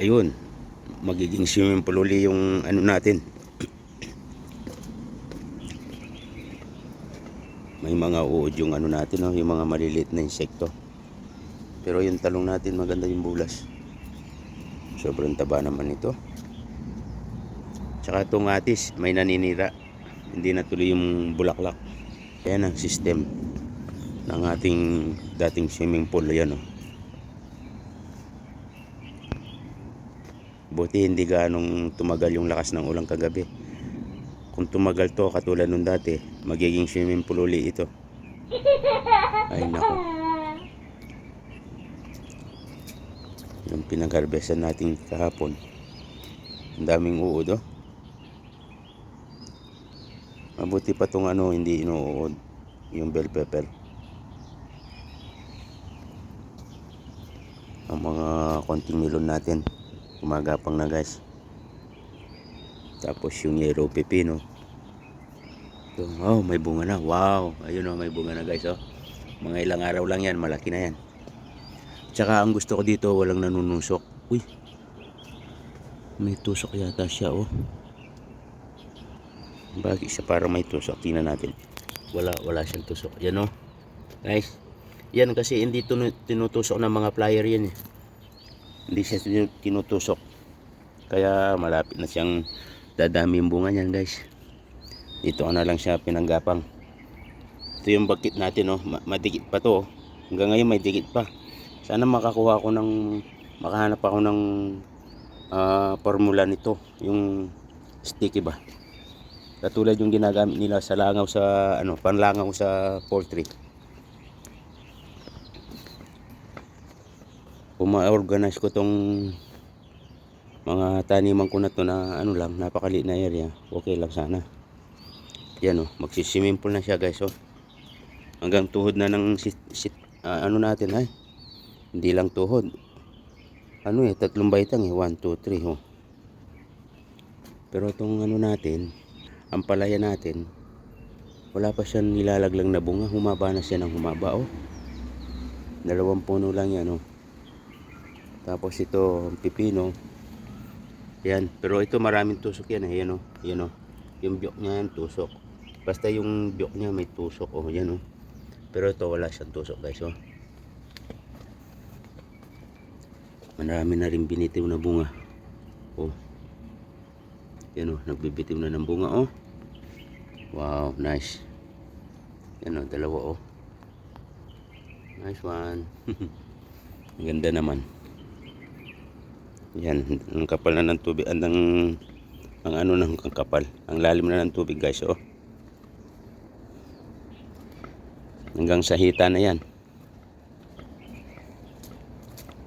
ayun, magiging swimming pool uli yung ano natin. May mga uod yung ano natin, no? Yung mga maliliit na insekto. Pero yung talong natin maganda yung bulas. Sobrang taba naman ito. Tsaka itong atis may naninira, hindi natuloy yung bulaklak. Yan ang system ng ating dating swimming pool. Yan, oh. Buti hindi ganong tumagal yung lakas ng ulang kagabi. Kung tumagal to katulad nung dati, magiging swimming pool uli ito. Ay nako, yung pinag-harvestan natin kahapon, ang daming uod, oh. Mabuti pa tong ano, hindi inuud yung bell pepper. Ang mga konting melon natin gumagapang na, guys. Tapos yung yellow pepino, oh, may bunga na. Wow, ayun, oh, may bunga na, guys, oh. Mga ilang araw lang yan, malaki na yan. Tsaka ang gusto ko dito, walang nanunusok. Uy, may tusok yata siya, oh. Bakit siya parang may tusok? Tingnan natin. Wala siyang tusok. Yan, oh, guys. Yan kasi hindi tinutusok ng mga flyer yan, eh. Hindi siya tinutusok. Kaya malapit na siyang dadami yung bunga niyan, guys. Dito na lang siya pinanggapang. Ito yung bakit natin, oh. Madikit pa to, oh. Hanggang ngayon may dikit pa. Sana makahanap ako ng formula nito, yung sticky ba. Katulad yung ginagamit nila sa langaw, sa ano, panlangaw sa poultry. Kung ma-organize ko tong mga taniman ko na to na ano lang, napakaliit na area, okay lang sana. Yan, oh, magsiswimming pool na siya, guys, oh. Hanggang tuhod na ng ano natin, ay. Hindi lang tuhod. Ano, eh, 3 baitang, eh. 1, 2, 3, oh. Pero itong ano natin, ang palaya natin, wala pa siyang nilalaglang na bunga. Humaba na siya ng humaba, oh. 2 puno lang yan, oh. Tapos ito, pipino. Yan, pero ito maraming tusok yan, eh. Yan, oh. Yan, oh. Yung biyok niya yan, tusok. Basta yung biyok niya may tusok, oh. Yan, oh. Pero ito wala siyang tusok, guys, oh. Marami na rin binitiw na bunga, oh. Yan, oh, nagbibitiw na ng bunga, oh. Wow, nice. Yan, oh, 2, oh. Nice one. Ang ganda naman. Yan, ang kapal na ng tubig, ang ano ng kapal, ang lalim na ng tubig, guys, oh. Hanggang sa hita na yan.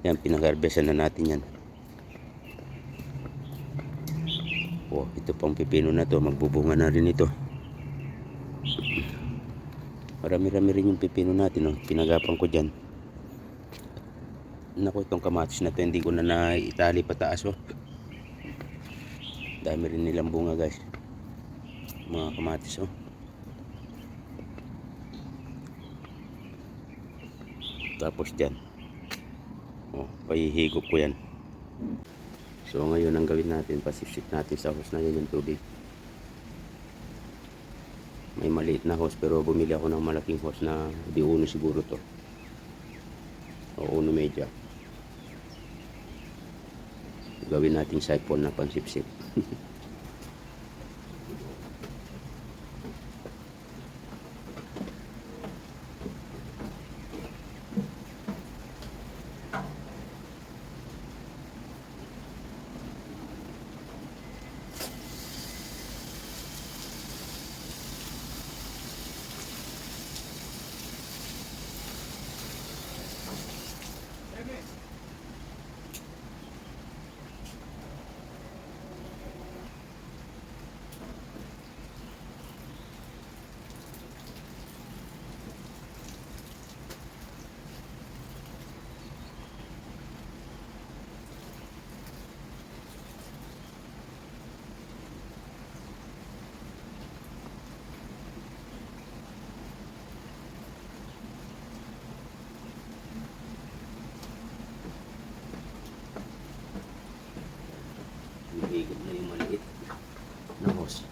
Yan, pinag-harvestan na natin yan. Oh, ito pang pipino na to, magbubunga na rin ito. Marami-rami rin yung pipino natin, oh. Pinagapang ko dyan. Naku, itong kamatis na to, hindi ko na naitali pataas, oh. Dami rin nilang bunga, guys. Mga kamatis, oh. Tapos dyan, oh, paihigop ko yan. So ngayon ang gawin natin, pasipsip natin sa hose na yan yung tubig. May maliit na hose, pero bumili ako ng malaking hose na di uno siguro to, o uno media. Gawin natin siphon na pansipsip. Umihigop na yung maliit na hose.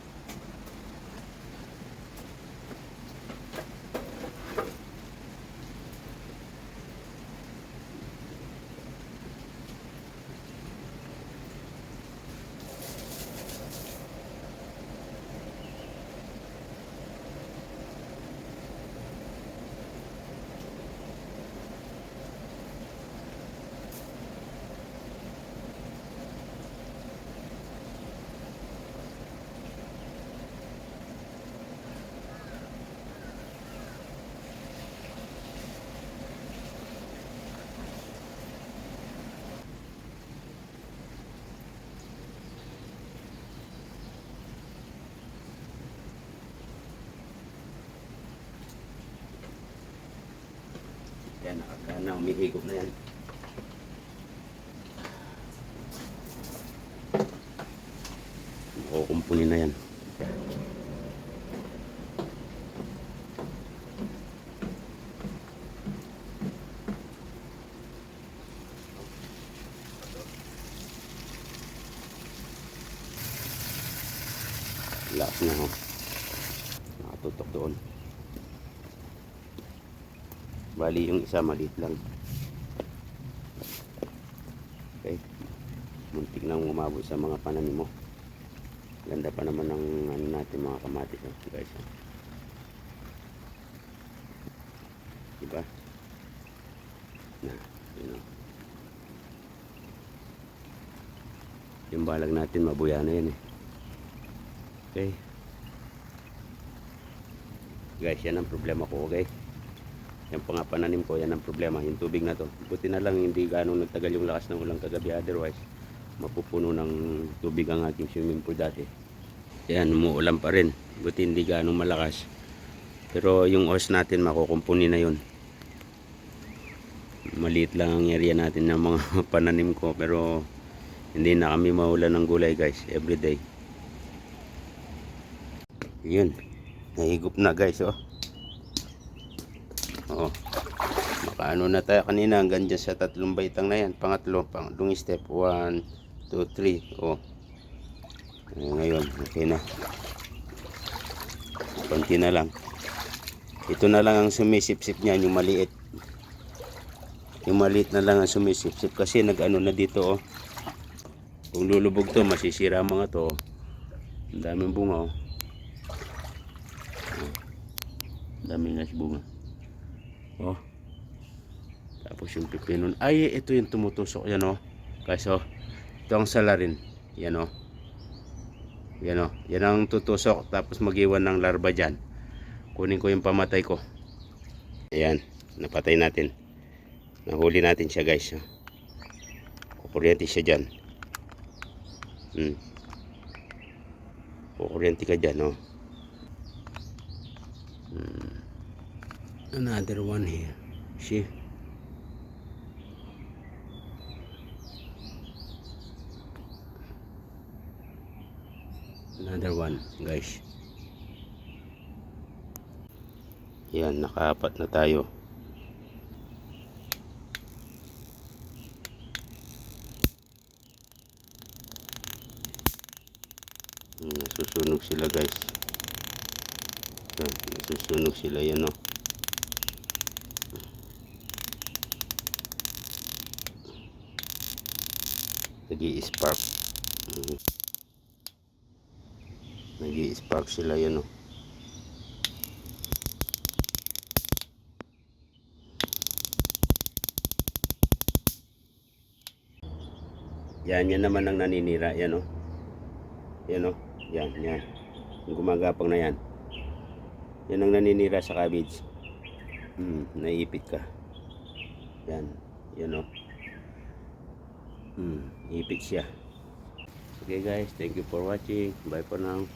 Yan, nakakana, umihigop na yan. Kukumpunin na yan. Lakas na ho. Nakatutok doon. Bali yung isa maliit lang. Okay. Muntik nang umabot sa mga pananim mo. Ganda pa naman ng ano natin mga kamatis, guys. Diba? Na, yun o. Yung balag natin mabuya na yan eh. Okay. Guys, yan ang problema ko, okay? Yan pa nga pananim ko, yan ang problema, yung tubig na to. Buti na lang hindi ganong nagtagal yung lakas ng ulang kagabi, otherwise mapupuno ng tubig ang ating swimming pool dati. Yan, umuulan pa rin. Buti hindi ganong malakas. Pero yung hose natin makukumpuni na yun. Maliit lang ang area natin ng mga pananim ko, pero hindi na kami maulan ng gulay, guys, everyday. Yun, nahigop na, guys, oh. Oh, makaano na tayo kanina hanggang dyan sa tatlong baitang na yan. Pangatlong step, 1, 2, 3. Oh, ngayon okay na, konti na lang. Ito na lang ang sumisip-sip niyan, yung maliit. Yung maliit na lang ang sumisip-sip kasi nag-ano na dito, oh. Kung lulubog to masisira mga to, oh. Ang daming bunga, oh. Ang daming ngas bunga. Oh. Tapos yung pipino. Ay, ito yung tumutusok. Yan oh. Guys oh. Ito ang salarin. Yan oh. Yan oh. Yan ang tutusok. Tapos mag-iwan ng larva dyan. Kunin ko yung pamatay ko. Ayan. Napatay natin. Nahuli natin siya, guys. Kukuryente siya dyan. Kukuryente ka dyan oh. Another one here. See? Another one, guys. Yan, nakaapat na tayo. Nasusunog sila, guys. Yan, nasusunog sila, yan o. Nag-i-spark. Nag-i-spark sila, yan o. Yan, yan naman ang naninira, yan o. Yan o, yan, yan. Yung gumagapang na yan. Yan ang naninira sa cabbage. Naipit ka. Yan, yan o. Ipit siya. Okay guys, thank you for watching. Bye for now.